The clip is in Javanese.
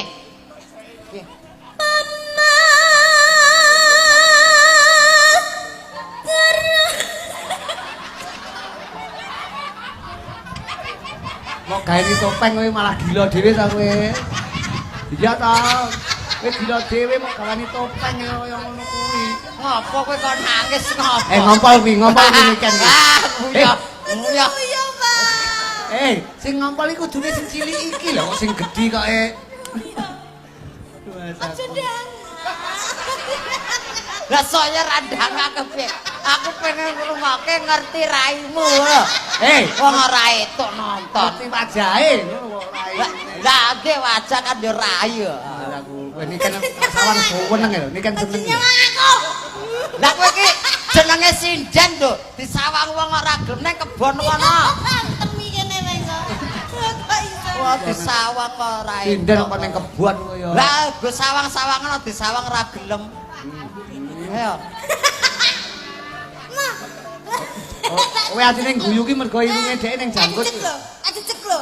Nggih. Nggih. Mau gawe topeng kowe malah gila dhewe ta kowe. Iya ta. Kowe gila dhewe mau gawe topeng kaya ngono kuwi. Ngopo kowe kok nangis ngopo? Ngompol kuwi mikir. Iya. Iya. Sing ngompol iku kudune sing cilik iki lho, kok sing gedhi kok Aja ndang. Lah saya randang akeh. Aku pengen ngrungokke ngerti raimu. Wong ora etuk nonton. Ngerti wajahe ngono kok rai. Lah nggih wajah kan yo rai yo. Kowe iki kan sawan seneng lho, iki kan seneng. Lah kowe iki jenenge sinden lho, disawang wong ora gelem nang kebon kono. Temi kene wae kok. Kok iso. Wah disawang kok ora etuk. Sinden kok ning kebon kaya. Lah go sawang-sawangan disawang ora gelem. Ayo. Kowe atine guyu ki mergo irunge dhek ning jangkut. Aja cek lho.